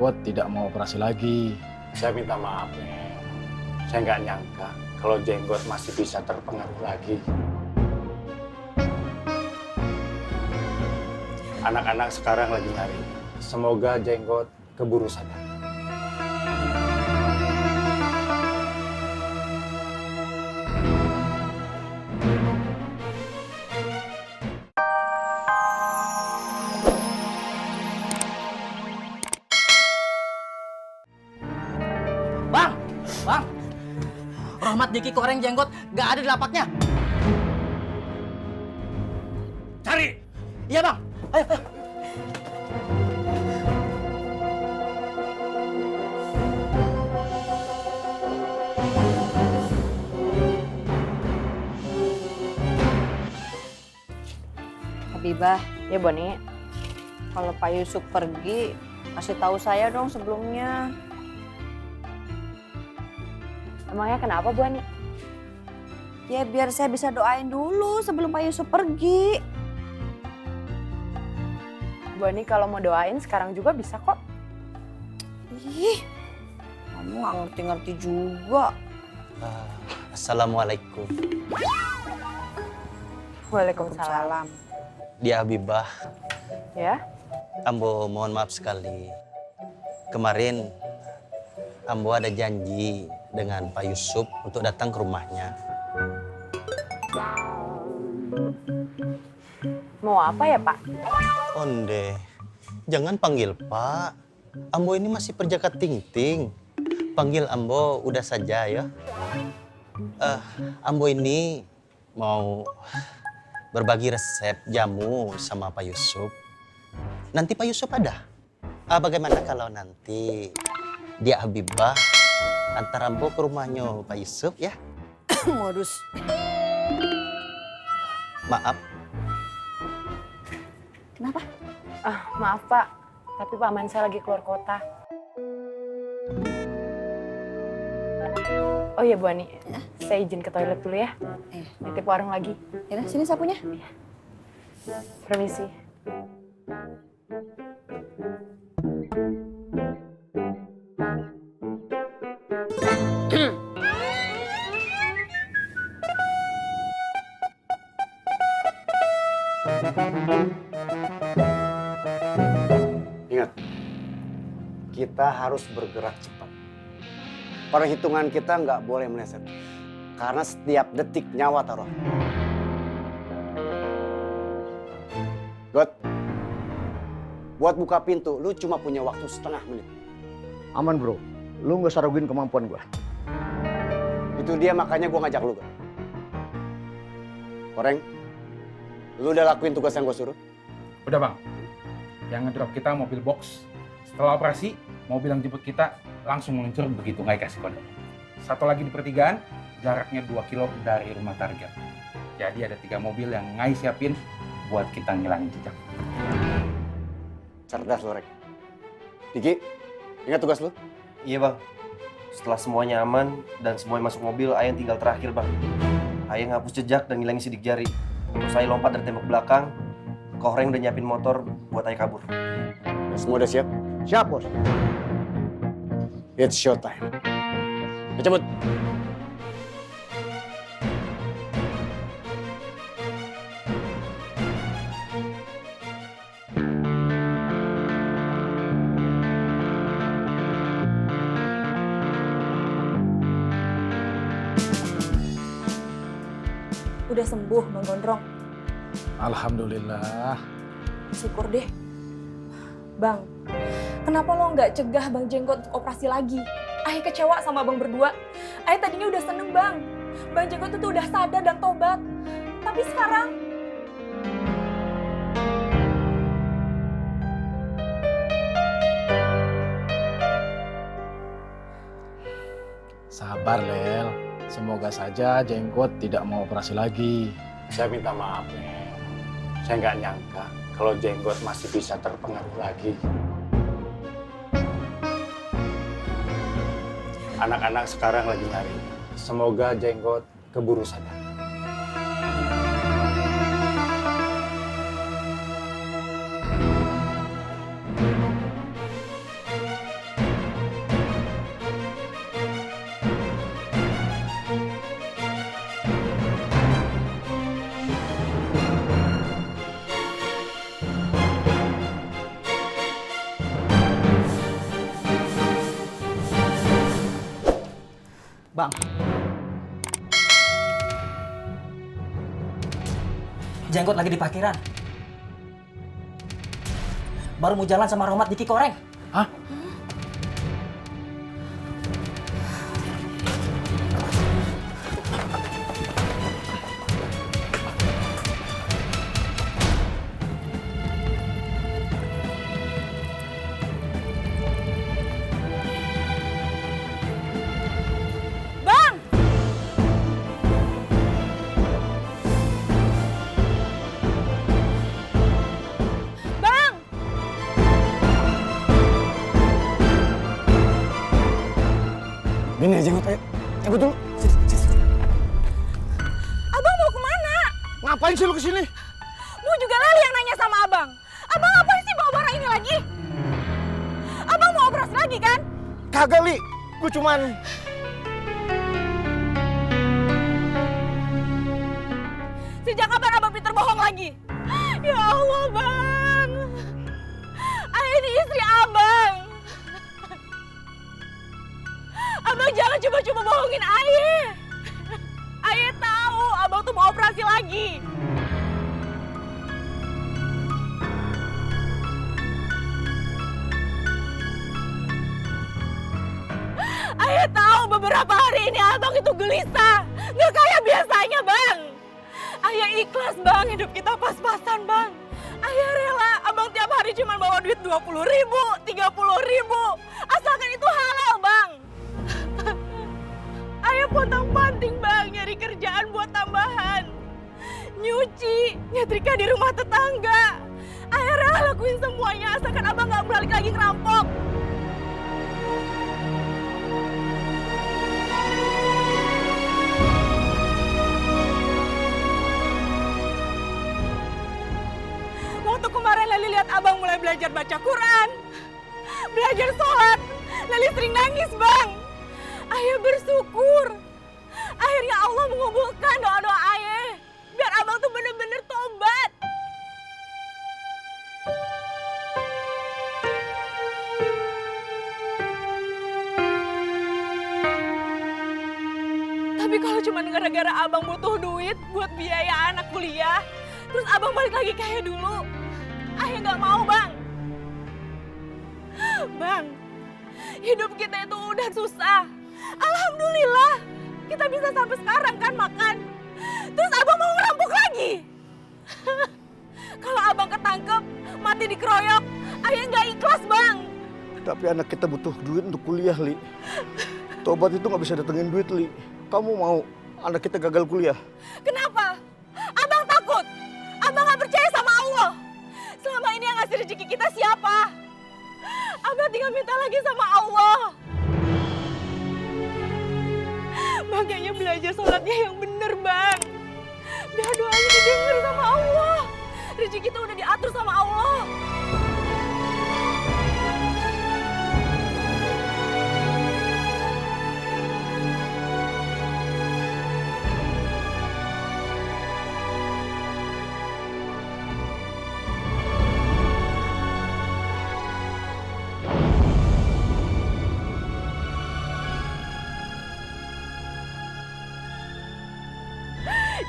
Jenggot tidak mau operasi lagi. Saya minta maaf, Nel. Saya nggak nyangka kalau Jenggot masih bisa terpengaruh lagi. Anak-anak sekarang lagi nyari. Semoga Jenggot keburu sadar. Bang! Bang! Rahmat Diki Koreng Jenggot gak ada di lapaknya. Cari! Iya bang, ayo, ayo. Habibah, ya Boni. Kalau Pak Yusuf pergi, kasih tahu saya dong sebelumnya. Emangnya kenapa Bu Ani? Ya biar saya bisa doain dulu sebelum Pak Yusuf pergi. Bu Ani kalau mau doain sekarang juga bisa kok. Ih, kamu nggak ngerti-ngerti juga. Assalamualaikum. Waalaikumsalam. Dia Habibah, Ya? Ambo mohon maaf sekali. Kemarin Ambo ada janji dengan Pak Yusuf untuk datang ke rumahnya. Mau apa ya Pak? Onde, jangan panggil Pak. Ambo ini masih perjaka ting-ting. Panggil Ambo udah saja ya. Ambo ini mau berbagi resep jamu sama Pak Yusuf. Nanti Pak Yusuf ada. Bagaimana kalau nanti dia Habibah antar Ambo ke rumahnya Pak Yusuf ya? Modus. Maaf. Kenapa? Maaf Pak, tapi paman saya lagi keluar kota. Oh iya Bu Ani, saya izin ke toilet dulu ya. Nitip warung lagi. Ya, sini sapunya. Permisi. Ingat, kita harus bergerak cepat. Perhitungan kita nggak boleh meleset. Karena setiap detik nyawa taruh. God, buat buka pintu, lu cuma punya waktu setengah menit. Aman bro, lu nggak usah raguin kemampuan gua. Itu dia makanya gua ngajak lu, God. Koreng, lu udah lakuin tugas yang gua suruh? Udah bang, yang ngedrop kita mobil box. Setelah operasi, mobil yang jemput kita langsung meluncur begitu nggak dikasih kode. Satu lagi di pertigaan, jaraknya 2 kilo dari rumah target. Jadi ada 3 mobil yang Ngai siapin buat kita ngilangin jejak. Cerdas lu, Rek. Diki, ingat tugas lu? Iya bang, setelah semuanya aman dan semuanya masuk mobil, Ayah tinggal terakhir bang. Ayah ngapus jejak dan ngilangin sidik jari. Terus saya lompat dari tembok belakang, Koreng udah nyiapin motor buat Ayah kabur. Semua udah siap? Siap bos. It's showtime. Ayo cabut. Udah sembuh Bang Gondrong. Alhamdulillah. Syukur deh. Bang, kenapa lo nggak cegah Bang Jenggot untuk operasi lagi? Ayah kecewa sama Bang berdua. Ayah tadinya udah seneng Bang. Bang Jenggot itu udah sadar dan tobat. Tapi sekarang... Sabar Lel, semoga saja Jenggot tidak mau operasi lagi. Saya minta maaf, Nel. Saya nggak nyangka kalau Jenggot masih bisa terpengaruh lagi. Anak-anak sekarang lagi nyari. Semoga Jenggot keburu sadar. Bang. Jenggot lagi di parkiran. Baru mau jalan sama Rohmat di Kikoreng. Hah? Bang! Bang! Gini aja Jenggot, ayo. Cabut dulu. Abang mau kemana? Ngapain sih lu kesini? Mau juga Leli yang nanya sama abang. Abang ngapain sih bawa barang ini lagi? Abang mau operasi lagi kan? Kagak, Li. Gue cuman... Sejak kapan abang pinter bohong lagi? Ya Allah, Bang. Ayah ini istri abang. Abang jangan coba-coba bohongin Ayah. Ayah tahu abang tuh mau operasi lagi. Ayah tahu beberapa hari ini abang itu gelisah. Nggak kayak biasanya, Bang. Ayah ikhlas, Bang. Hidup kita pas-pasan, Bang. Ayah rela abang tiap hari cuma bawa duit 20.000, 30.000. Asalkan itu halal, Bang. Ayah pontang-panting, Bang. Nyari kerjaan buat tambahan. Nyuci, nyetrika di rumah tetangga. Ayah rela lakuin semuanya asalkan abang nggak balik lagi ngerampok. Waktu kemarin Leli lihat abang mulai belajar baca Quran, belajar sholat, Leli sering nangis, Bang. Ayah bersyukur. Akhirnya Allah mengabulkan doa-doa Ayah. Biar abang tuh bener-bener tobat. Tapi kalau cuma gara-gara abang butuh duit buat biaya anak kuliah, terus abang balik lagi kayak dulu, Ayah nggak mau, Bang. Bang, hidup kita itu udah susah. Alhamdulillah, kita bisa sampai sekarang kan makan. Terus abang mau ngerampok lagi. Kalau abang ketangkep, mati dikeroyok, Ayah nggak ikhlas, Bang. Tapi anak kita butuh duit untuk kuliah, Li. Tobat itu nggak bisa datengin duit, Li. Kamu mau anak kita gagal kuliah? Kenapa? Abang takut? Abang nggak percaya sama Allah? Selama ini yang ngasih rezeki kita siapa? Abang tinggal minta lagi sama Allah. Makanya belajar sholatnya yang bener, Bang. Biar doanya didengar sama Allah. Rezeki kita udah diatur sama Allah.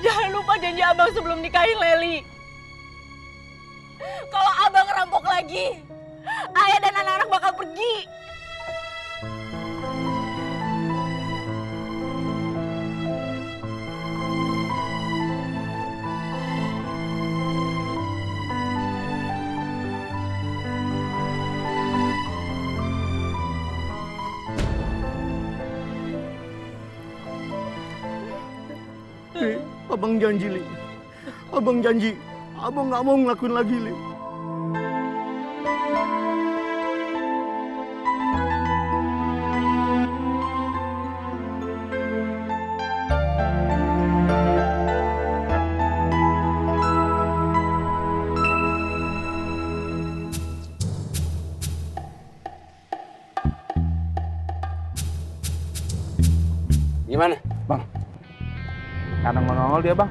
Jangan lupa janji abang sebelum nikahin Leli. Kalau abang ngerampok lagi, Ayah dan anak-anak bakal pergi. Li, abang janji, Li. Abang janji. Abang nggak mau ngelakuin lagi, Li. Gimana? Bang, kadang nongol dia, Bang.